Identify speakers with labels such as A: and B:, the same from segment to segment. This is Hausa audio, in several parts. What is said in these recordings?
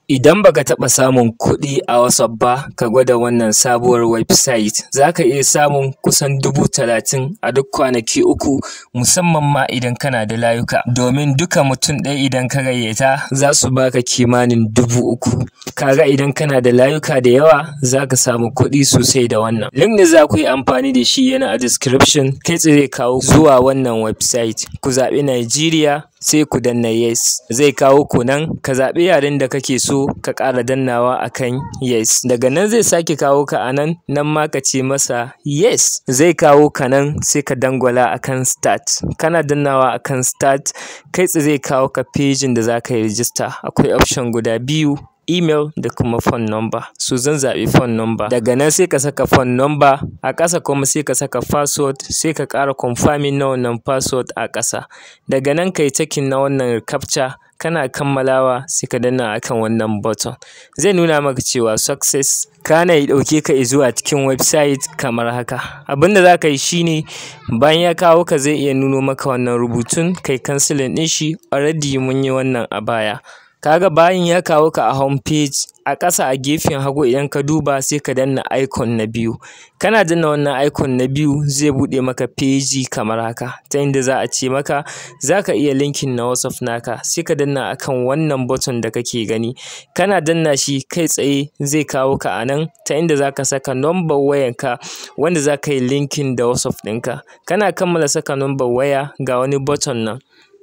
A: Idan baka taɓa samun kuɗi a WhatsApp ba, ka gwada wannan sabuwar website. Za ka iya samun kusan 30,000 a duk kwanaki 3, musamman ma idan kana da layuka. Domin duka mutum ɗaya idan ka gayyata za su baka kimanin 3,000. Kaga idan kana da layuka da yawa za ka samu kuɗi sosai da wannan. Link da za ku yi amfani da shi yana a description, kai tsaye kawo zuwa wannan website. Ku zaɓi Nigeria sai ku danna yes, zai kawo ku nan, ka zaɓi yaren da kake so ka ƙara dannawa akan yes. Daga nan zai sake kawo ka a nan ma ka ce masa yes, zai kawo ka nan sai ka dangwala akan start. Kana dannawa akan start, kai tsaye zai kawo ka pejin da za ka yi register. Akwai option guda biyu, email da kuma phone number. So zan zaɓi phone number. Daga nan sai ka saka phone number, a ƙasa kuma sai ka saka password, sai ka ƙara confirming na wannan password a ƙasa. Daga nan kai checking na wannan captcha, kana kammalawa sai ka danna akan wannan button. Zai nuna maka cewa success, kana ya ɗauke ka zuwa cikin website kamar haka. Abinda za ka yi shine bayan ya kawo ka zai iya nuno maka wannan rubutun, kai cancelling ɗin shi, already mun yi wannan a baya. Kaga bayan ya kawo ka a home page, a ƙasa a gefen hagu idan ka duba sai ka danna icon na biyu. Kana danna wannan icon na biyu zai buɗe maka peji kamar haka, ta inda za a ce maka za ka iya linkin na WhatsApp naka, sai ka danna akan wannan button da kake gani. Kana danna shi kai tsaye zai kawo ka a nan, ta inda za ka saka number wayanka wanda za ka yi linkin da WhatsApp ɗinka. Kana kammala saka number waya, ga wani button nan,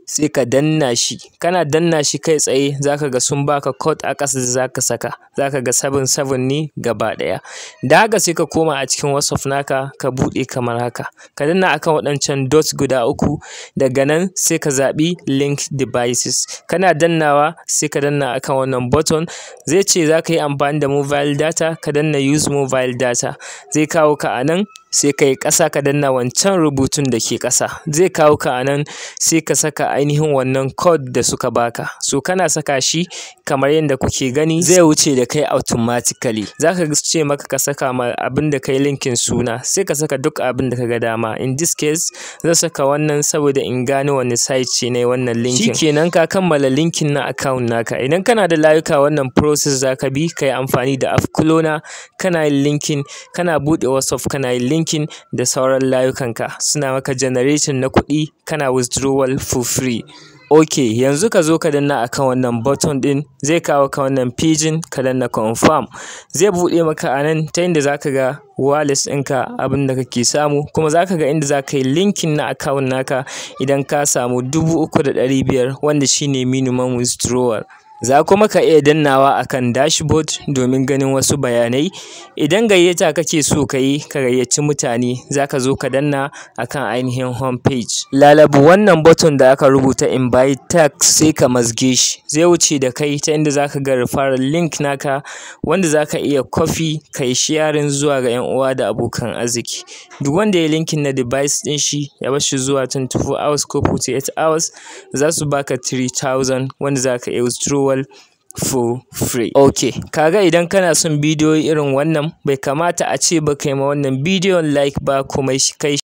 A: sai ka danna shi. Kana danna shi kai tsaye za ka ga sun baka code a ƙasa da za ka saka, za ka ga 77 ne gaba ɗaya. Da haka sai ka koma a cikin WhatsApp naka ka buɗe kamar haka, ka danna akan waɗancan dots guda 3. Daga nan sai ka zaɓi link devices. Kana dannawa sai ka danna akan wannan button, zai ce za ka yi amfani da mobile data, ka danna use mobile data. Zai kawo ka a nan, sai ka yi ƙasa ka danna wancan rubutun da ke ƙasa. Zai kawo ka a nan sai ka saka ainihin wannan code da suka baka. So kana saka shi kamar yadda kuke gani zai wuce da kai automatically. Za ka ce maka ka saka ma abin da kai linkin suna, sai ka saka duk abin da ka ga dama. In this case zan saka wannan saboda in gane wani site ce ne wannan linkin. Shikenan ka kammala linkin na account naka. Idan kana da layuka wannan process za ka bi, ka yi amfani da app KUNA, kana yin linkin, kana buɗe WhatsApp kana yin linkin da sauran layukanka, suna maka generation na kuɗi, kana withdrawal for free. Ok, yanzu ka zo ka danna akan wannan button ɗin, zai kawo ka wannan pejin, ka danna confirm. Zai buɗe maka a nan ta inda za ka ga wallet ɗinka, abin da kake samu, kuma za ka ga inda za ka yi linkin na account naka idan ka samu 3,500 wanda shine minimum withdrawal. Za kuma ka iya dannawa akan dashboard domin ganin wasu bayanai. Idan gayyata kake so ka yi, ka gayyaci mutane, za ka zo ka danna akan ainihin home page. Lalabu wannan button da aka rubuta invite tag sai ka mazge shi, zai wuce da kai ta inda za ka ga referral link naka wanda za ka iya copy ka yi sharing zuwa ga 'yan uwa da abokan arziki. Duk wanda ya linkin na device ɗin shi ya bar shi zuwa 24 hours ko 48 hours, za su baka 3,000 wanda za ka iya withdrawal for free. Ok, kaga idan kana son bidiyo irin wannan bai kamata a ce ba kai ma wannan bidiyon like ba, kuma kai